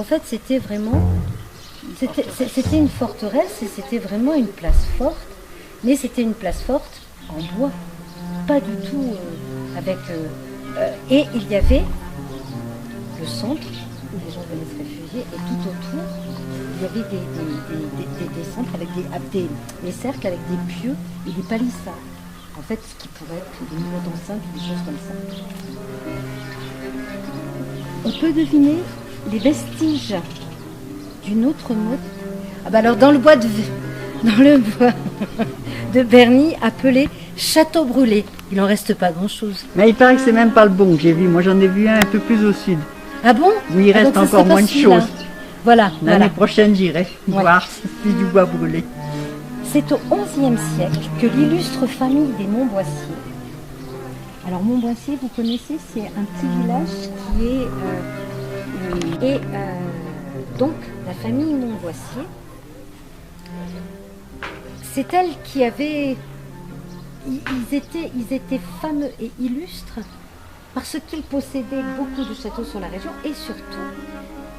qu'en fait c'était vraiment, c'était une forteresse et c'était vraiment une place forte, mais c'était une place forte en bois, pas du tout avec... et il y avait le centre où les gens venaient se réfugier et tout autour il y avait des centres avec des cercles avec des pieux et des palissades. En fait, ce qui pourrait être des murs d'enceinte ou des choses comme ça. On peut deviner les vestiges d'une autre mode. Ah bah alors dans le bois de Berny, appelé Château Brûlé. Il n'en reste pas grand-chose. Mais il paraît que c'est même pas le bon que j'ai vu. Moi j'en ai vu un peu plus au sud. Ah bon? Oui, il reste encore moins de choses. Voilà. L'année prochaine, j'irai voir si c'est du bois brûlé. C'est au XIe siècle que l'illustre famille des Montboissier. Alors Montboissier, vous connaissez, c'est un petit village qui est... donc, la famille Montboissier, c'est elle qui avait... Ils étaient fameux et illustres parce qu'ils possédaient beaucoup de châteaux sur la région et surtout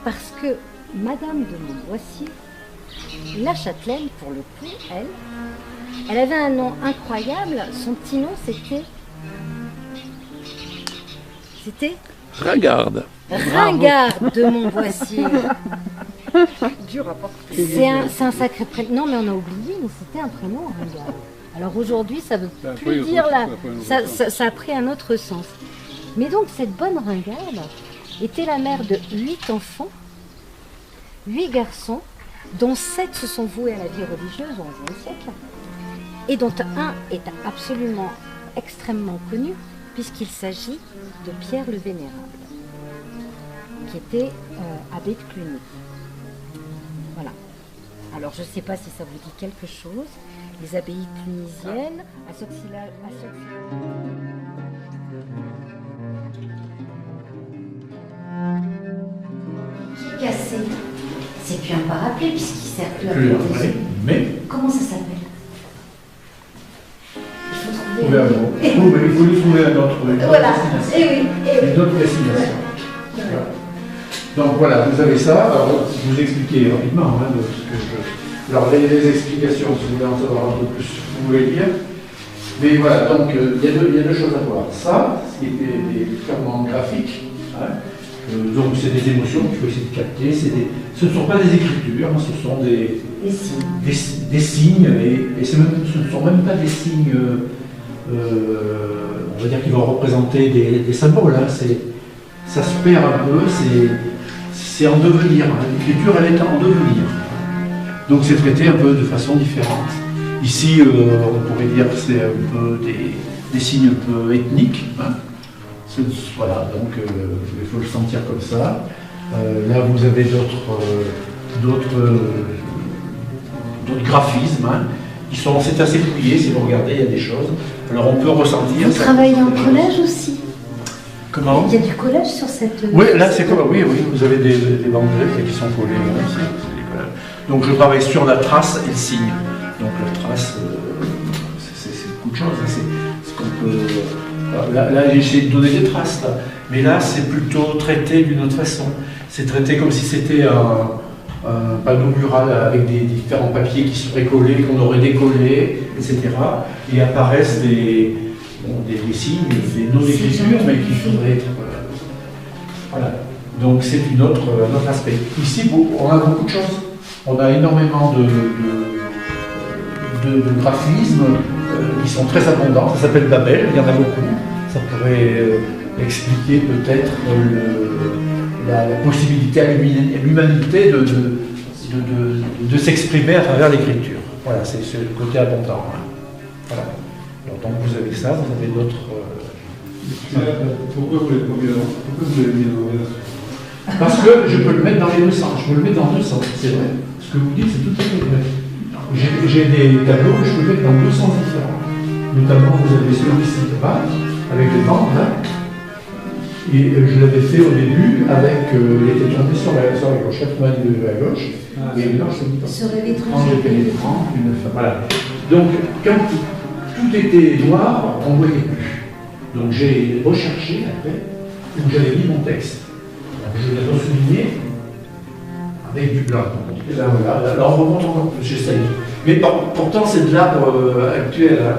parce que Madame de Montboissier, la châtelaine, pour le coup, elle avait un nom incroyable. Son petit nom, c'était Ringarde. Ringarde de Montboissier. Dur à porter. C'est un sacré prénom. Non, mais on a oublié, mais c'était un prénom, Ringarde. Alors aujourd'hui, ça ne veut plus dire là. Ça a pris un autre sens. Mais donc, cette bonne Ringarde était la mère de 8 enfants, 8 garçons, dont 7 se sont voués à la vie religieuse au XIe siècle, et dont un est absolument extrêmement connu, puisqu'il s'agit de Pierre le Vénérable, qui était abbé de Cluny. Voilà. Alors, je ne sais pas si ça vous dit quelque chose. Les abbayes clunisiennes, à cassé. C'est plus un parapluie puisqu'il sert plus à rien. Mais comment ça s'appelle? Il faut trouver. Mais il faut lui trouver un autre. Voilà. Et oui. Une autre destination. Voilà. Donc voilà, vous avez ça. Alors, je vous expliquer rapidement. Alors les explications, si vous voulez en savoir un peu plus, vous pouvez lire. Mais voilà, donc il y a deux choses à voir. Ça, ce qui était des purement graphiques. Donc c'est des émotions qu'il faut essayer de capter. Ce ne sont pas des écritures, ce sont des signes, et ce ne sont même pas des signes, on va dire, qui vont représenter des symboles. Ça se perd un peu, c'est en devenir. L'écriture, elle est en devenir. Donc c'est traité un peu de façon différente. Ici, on pourrait dire que c'est un peu des signes un peu ethniques. Voilà, donc il faut le sentir comme ça. Là, vous avez d'autres graphismes c'est assez fouillé, si vous regardez, il y a des choses. Alors on peut ressentir... Vous travaillez en collage aussi? Comment? Il y a du collage sur cette... Oui, là c'est comme... Oui, vous avez des banderoles qui sont collées. C'est des collages. Donc je travaille sur la trace et le signe. Donc la trace, c'est beaucoup de choses. C'est ce qu'on peut... Là j'ai donné des traces, là. Mais là c'est plutôt traité d'une autre façon. C'est traité comme si c'était un panneau mural avec des différents papiers qui seraient collés, qu'on aurait décollés, etc. Et apparaissent des signes, des non-écritures, mais qui devraient être... voilà. Donc c'est un autre aspect. Ici, on a beaucoup de choses. On a énormément de graphismes qui sont très abondants. Ça s'appelle Babel, il y en a beaucoup. Ça pourrait expliquer peut-être la possibilité à l'humanité de s'exprimer à travers l'écriture. Voilà, c'est le côté abondant. Voilà. Alors, donc vous avez ça, vous avez d'autres... Pourquoi vous l'avez mis dans le Parce que je peux le mettre dans les deux sens. Je peux le mettre dans deux sens, c'est vrai. Ce que vous dites, c'est tout à fait vrai. J'ai des tableaux que je peux mettre dans deux sens différents. Notamment, vous avez celui-ci là, avec les bandes là. Et je l'avais fait au début avec. Il était tombé sur la gauche, chaque main de la gauche. Et là, je me dis. Sur l'étrange. Quand j'ai pénétrant, une femme. Voilà. Donc, quand tout était noir, on ne voyait plus. Donc, j'ai recherché après où j'avais mis mon texte. Alors, je l'ai ressouligné. avec du blanc. Et là, voilà. Alors on remonte encore plus, j'essaye. Mais pourtant, c'est de l'arbre actuel. Hein.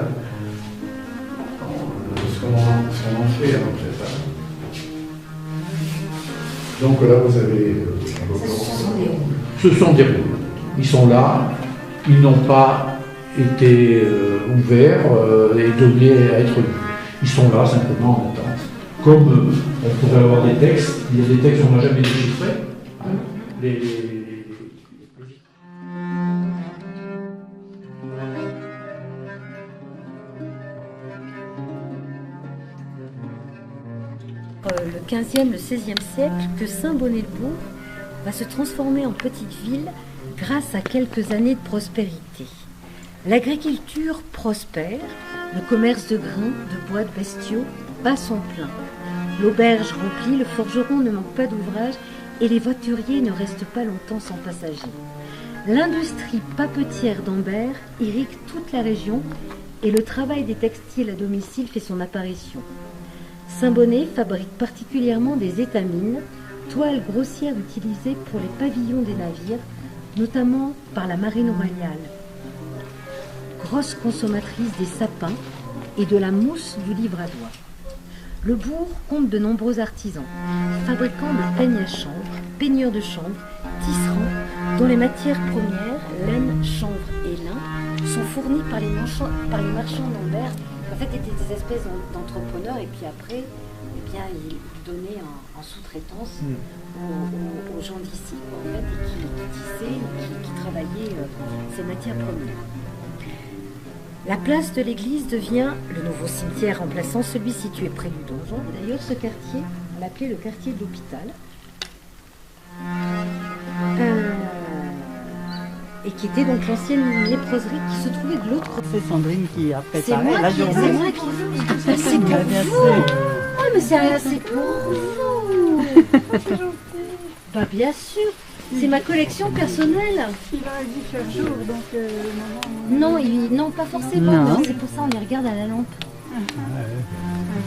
Ce qu'on en fait, en fait. Hein. Donc là, vous avez... ce sont des rôles. Ils sont là, ils n'ont pas été ouverts et donnés à être lus. Ils sont là, simplement en attente. Comme on pourrait avoir des textes, il y a des textes qu'on n'a jamais déchiffrés. Hein. Le 15e, le 16e siècle, que Saint-Bonnet-le-Bourg va se transformer en petite ville grâce à quelques années de prospérité. L'agriculture prospère, le commerce de grains, de bois, de bestiaux bat son plein. L'auberge remplie, le forgeron ne manque pas d'ouvrage et les voituriers ne restent pas longtemps sans passagers. L'industrie papetière d'Ambert irrigue toute la région et le travail des textiles à domicile fait son apparition. Saint-Bonnet fabrique particulièrement des étamines, toiles grossières utilisées pour les pavillons des navires, notamment par la marine royale. Grosse consommatrice des sapins et de la mousse du livre à doigt. Le bourg compte de nombreux artisans, fabricants de peignes à chanvre, peigneurs de chanvre, tisserands, dont les matières premières, laine, chanvre et lin, sont fournies par les marchands d'Ambert, qui en fait étaient des espèces d'entrepreneurs, et puis après, eh bien, ils donnaient en sous-traitance aux gens d'ici, en fait, et qui tissaient, qui travaillaient ces matières premières. La place de l'église devient le nouveau cimetière remplaçant celui situé près du donjon. D'ailleurs, ce quartier, on l'appelait le quartier de l'hôpital. Et qui était donc l'ancienne léproserie qui se trouvait de l'autre côté. C'est Sandrine qui a préparé la journée. C'est moi qui... C'est pour vous. Ah, mais c'est pour vous. Bah, bien sûr. C'est ma collection personnelle. Il aurait dû faire jour, donc maman... Non, pas forcément. Non. C'est pour ça on les regarde à la lampe. Un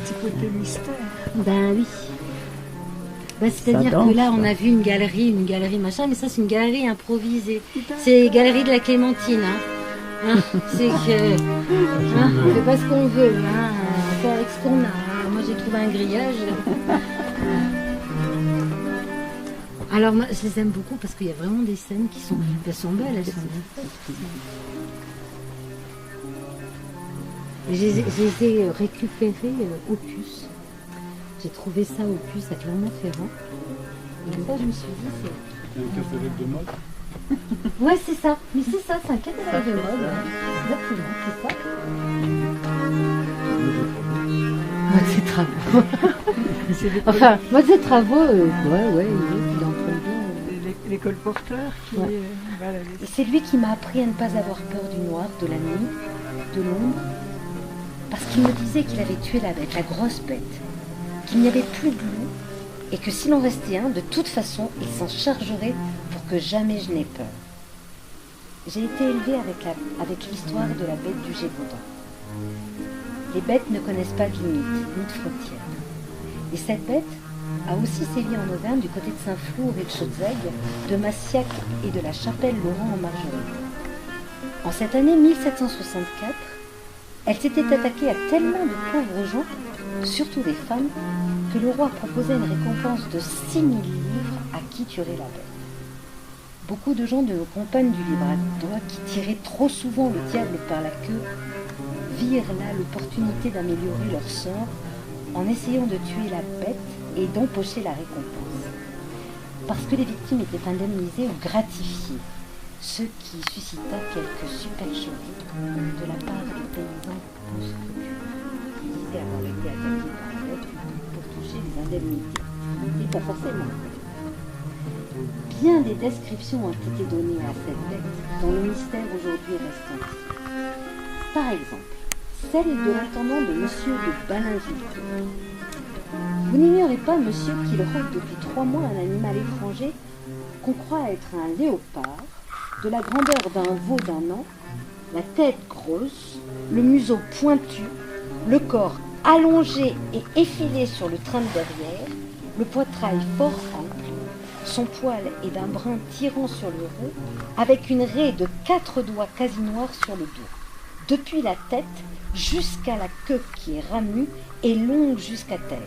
petit côté mystère. Ben oui. Ben, c'est-à-dire que là, on a vu une galerie machin, mais ça, c'est une galerie improvisée. C'est galerie de la Clémentine. C'est que... on fait pas ce qu'on veut. On fait avec ce qu'on a. Moi, j'ai trouvé un grillage. Alors, moi, je les aime beaucoup parce qu'il y a vraiment des scènes qui sont belles, elles sont bien faites. Et je les ai récupérées au Puce. J'ai trouvé ça au Puce à Clermont-Ferrand. Et ça, je me suis dit, c'est... un catalogue de mode. Ouais, c'est ça. Mais c'est ça, c'est un catalogue de mode. Exactement, c'est ça. Mode ses travaux. Enfin, mode ses travaux, ouais, il en prend bien. Les colporteurs qui... Ouais. Voilà, C'est lui qui m'a appris à ne pas avoir peur du noir, de la nuit, de l'ombre. Parce qu'il me disait qu'il avait tué la bête, la grosse bête. Qu'il n'y avait plus de loup. Et que s'il en restait un, de toute façon, il s'en chargerait pour que jamais je n'ai peur. J'ai été élevée avec l'histoire de la bête du Gévaudan. Les bêtes ne connaissent pas de limites, ni de frontières. Et cette bête a aussi sévi en Auvergne du côté de Saint-Flour et de Chaudezaigue, de Massiac et de la chapelle Laurent en Margeride. En cette année 1764, elle s'était attaquée à tellement de pauvres gens, surtout des femmes, que le roi proposait une récompense de 6 000 livres à qui tuerait la bête. Beaucoup de gens de nos compagnes du livre à doigt, qui tiraient trop souvent le diable par la queue, virent là l'opportunité d'améliorer leur sort en essayant de tuer la bête et d'empocher la récompense. Parce que les victimes étaient indemnisées ou gratifiées, ce qui suscita quelques supercheries de la part des paysans peu scrupuleux, qui disaient avoir été attaqués par la bête pour toucher les indemnités. Et pas forcément. Bien des descriptions ont été données à cette bête, dont le mystère aujourd'hui reste entier. Par exemple, celle de l'intendant de monsieur de Balinville. Vous n'ignorez pas, monsieur, qu'il rôde depuis 3 mois un animal étranger qu'on croit être un léopard, de la grandeur d'un veau d'1 an, la tête grosse, le museau pointu, le corps allongé et effilé sur le train de derrière, le poitrail fort ample, Son poil est d'un brun tirant sur le roux, avec une raie de 4 doigts quasi noirs sur le dos. Depuis la tête jusqu'à la queue qui est ramue et longue jusqu'à terre.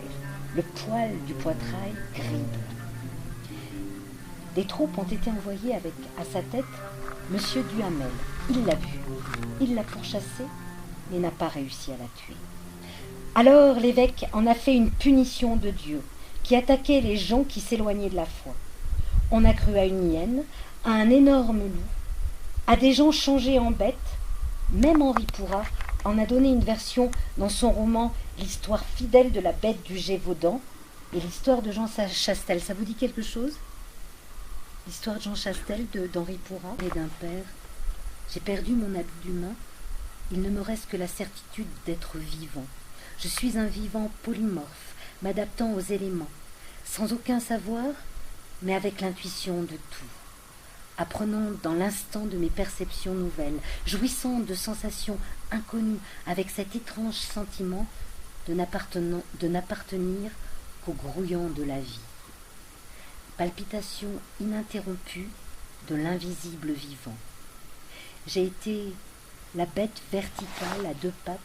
Le poil du poitrail gris blanc. Des troupes ont été envoyées avec à sa tête Monsieur Duhamel. Il l'a vu. Il l'a pourchassé, mais n'a pas réussi à la tuer. Alors l'évêque en a fait une punition de Dieu, qui attaquait les gens qui s'éloignaient de la foi. On a cru à une hyène, à un énorme loup, à des gens changés en bêtes. Même Henri Pourrat en a donné une version dans son roman « L'histoire fidèle de la bête du Gévaudan » et l'histoire de Jean Chastel. Ça vous dit quelque chose? L'histoire de Jean Chastel, d'Henri Pourrat et d'un père. J'ai perdu mon habit d'humain. Il ne me reste que la certitude d'être vivant. Je suis un vivant polymorphe, m'adaptant aux éléments, sans aucun savoir, mais avec l'intuition de tout. Apprenant dans l'instant de mes perceptions nouvelles, jouissant de sensations inconnues, avec cet étrange sentiment de n'appartenir qu'au grouillant de la vie. Palpitation ininterrompue de l'invisible vivant. J'ai été la bête verticale à 2 pattes,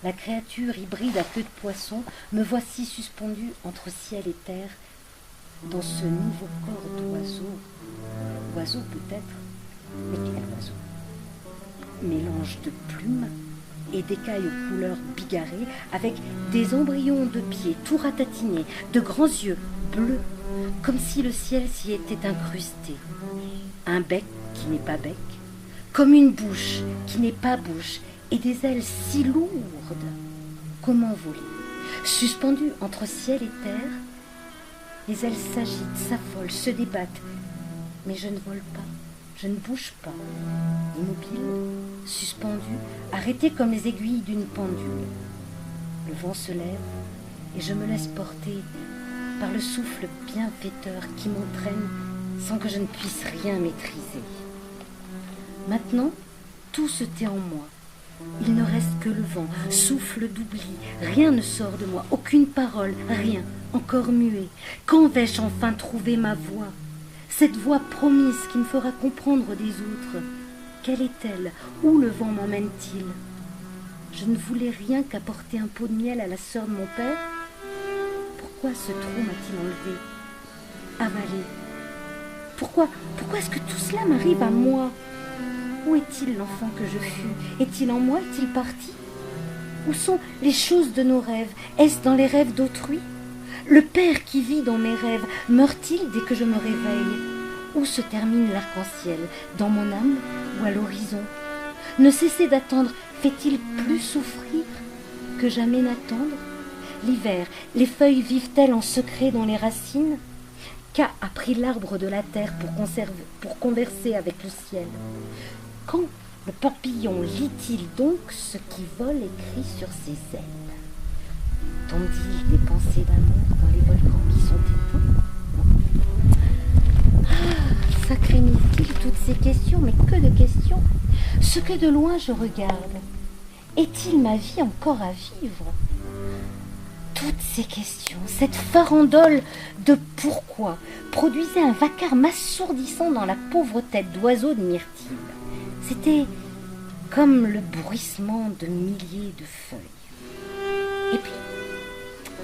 la créature hybride à queue de poisson, me voici suspendue entre ciel et terre, dans ce nouveau corps d'oiseau. Oiseau peut-être, mais quel oiseau? Mélange de plumes et d'écailles aux couleurs bigarrées, avec des embryons de pieds tout ratatinés, de grands yeux bleus, comme si le ciel s'y était incrusté. Un bec qui n'est pas bec, comme une bouche qui n'est pas bouche, et des ailes si lourdes. Comment voler? Suspendues entre ciel et terre, les ailes s'agitent, s'affolent, se débattent. Mais je ne vole pas, je ne bouge pas. Immobile, suspendu, arrêté comme les aiguilles d'une pendule. Le vent se lève et je me laisse porter par le souffle bienfaiteur qui m'entraîne sans que je ne puisse rien maîtriser. Maintenant, tout se tait en moi. Il ne reste que le vent, souffle d'oubli. Rien ne sort de moi, aucune parole, rien, encore muet. Quand vais-je enfin trouver ma voix? Cette voix promise qui me fera comprendre des autres. Quelle est-elle? Où le vent m'emmène-t-il? Je ne voulais rien qu'apporter un pot de miel à la sœur de mon père. Pourquoi ce trou m'a-t-il enlevé? Avalé? Pourquoi est-ce que tout cela m'arrive à moi? Où est-il l'enfant que je fus? Est-il en moi? Est-il parti? Où sont les choses de nos rêves? Est-ce dans les rêves d'autrui? Le père qui vit dans mes rêves meurt-il dès que je me réveille? Où se termine l'arc-en-ciel? Dans mon âme ou à l'horizon? Ne cesser d'attendre fait-il plus souffrir que jamais n'attendre? L'hiver, les feuilles vivent-elles en secret dans les racines? Qu'a appris l'arbre de la terre pour converser avec le ciel? Quand le papillon lit-il donc ce qui vole et crie sur ses ailes? Tont-ils des pensées d'amour dans les volcans qui sont éteints? Ah, sacralisent-ils toutes ces questions? Mais que de questions! Ce que de loin je regarde, est-il ma vie encore à vivre? Toutes ces questions, cette farandole de pourquoi produisait un vacarme assourdissant dans la pauvre tête d'oiseau de Myrtille. C'était comme le bruissement de milliers de feuilles. Et puis,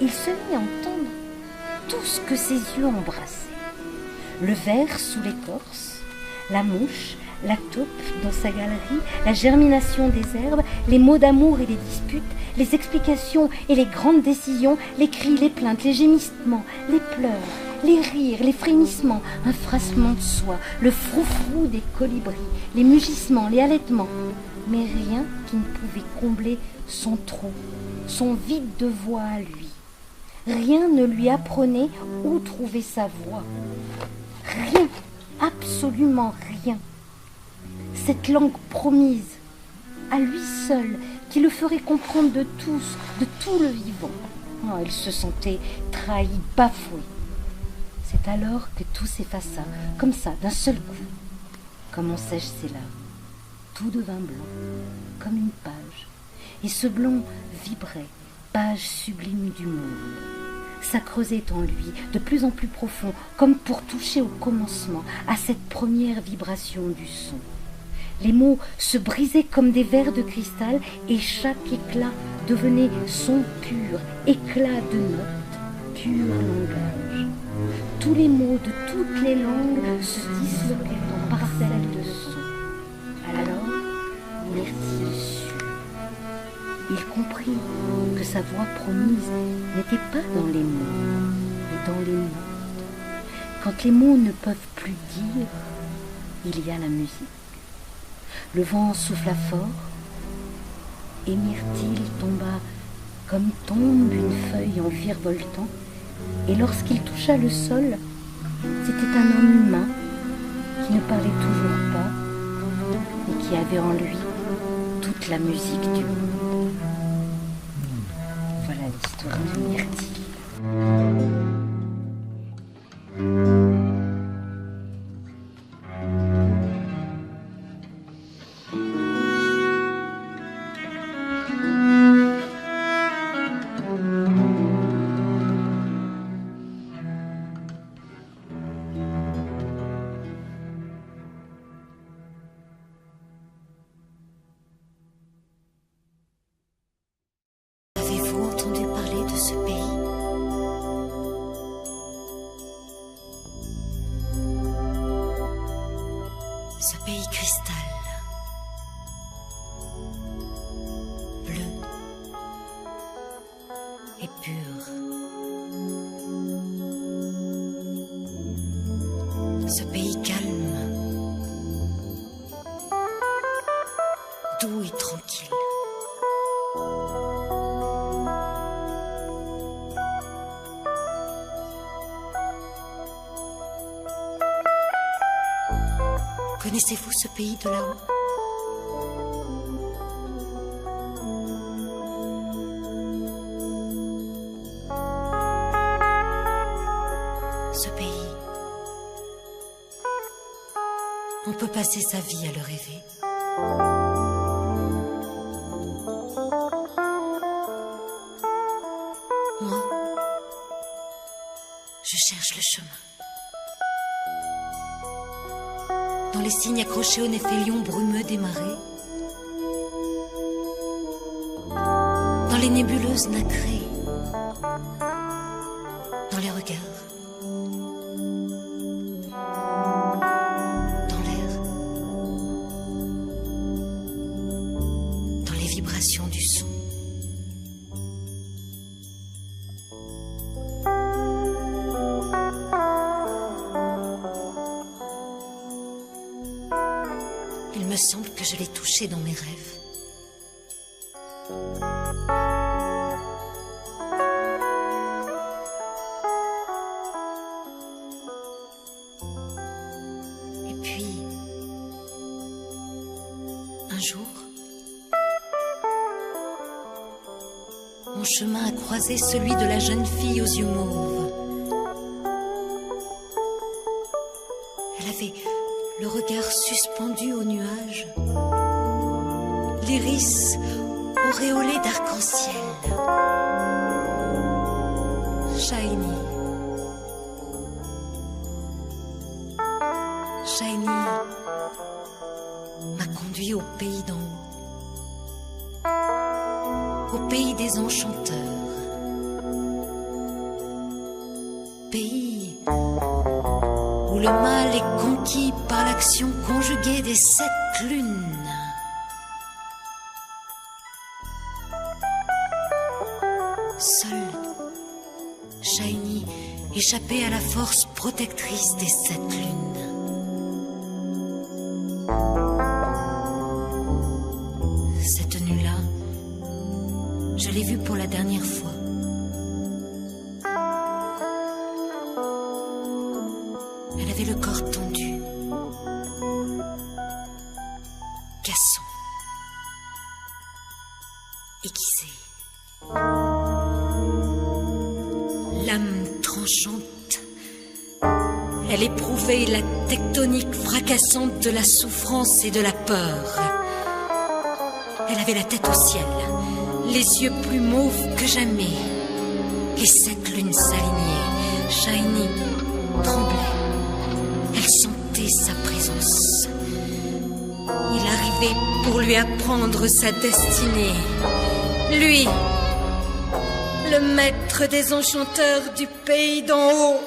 il se mit à entendre tout ce que ses yeux embrassaient. Le ver sous l'écorce, la mouche, la taupe dans sa galerie, la germination des herbes, les mots d'amour et les disputes, les explications et les grandes décisions, les cris, les plaintes, les gémissements, les pleurs, les rires, les frémissements, un froissement de soie, le froufrou des colibris, les mugissements, les halètements, mais rien qui ne pouvait combler son trou, son vide de voix à lui. Rien ne lui apprenait où trouver sa voix. Rien, absolument rien. Cette langue promise, à lui seul, qui le ferait comprendre de tous, de tout le vivant. Oh, il se sentait trahi, bafoué. C'est alors que tout s'effaça, comme ça, d'un seul coup. Comme on sèche ses larmes. Tout devint blanc, comme une page. Et ce blanc vibrait, page sublime du monde. Ça creusait en lui, de plus en plus profond, comme pour toucher au commencement, à cette première vibration du son. Les mots se brisaient comme des verres de cristal et chaque éclat devenait son pur, éclat de notes, pur langage. Tous les mots de toutes les langues se disloquaient en parcelles de son. Alors, Myrtille sut. Il comprit que sa voix promise n'était pas dans les mots, mais dans les notes. Quand les mots ne peuvent plus dire, il y a la musique. Le vent souffla fort, et Myrtille tomba comme tombe une feuille en virevoltant, et lorsqu'il toucha le sol, c'était un homme humain qui ne parlait toujours pas, mais qui avait en lui toute la musique du monde. Voilà l'histoire de Myrtille. Ce pays cristal, bleu et pur. Ce pays calme, doux et tranquille. Connaissez-vous ce pays de là-haut? Ce pays, on peut passer sa vie à le rêver. Moi, je cherche le chemin. Dans les signes accrochés au néphélion brumeux des marées, dans les nébuleuses nacrées, dans les regards, dans l'air, dans les vibrations du son. Il me semble que je l'ai touché dans mes rêves. Et puis, un jour, mon chemin a croisé celui de la jeune fille aux yeux mauves. Elle avait le regard suspendu au nuage, l'iris auréolé d'arc-en-ciel. Shiny. Shiny m'a conduit au pays d'en haut, au pays des enchanteurs. Pays où le mal est conquis par l'action conjuguée des 7 lunes. Seul Shiny échappait à la force protectrice des 7 lunes. Cette nuit-là, je l'ai vue pour la dernière fois. Elle avait le corps tendu, cassant, aiguisé. L'âme tranchante, elle éprouvait la tectonique fracassante de la souffrance et de la peur. Elle avait la tête au ciel, les yeux plus mauves que jamais, Les 7 lunes s'alignaient. Shiny tremblait. Elle sentait sa présence. Il arrivait pour lui apprendre sa destinée. Lui, le maître des enchanteurs du pays d'en haut.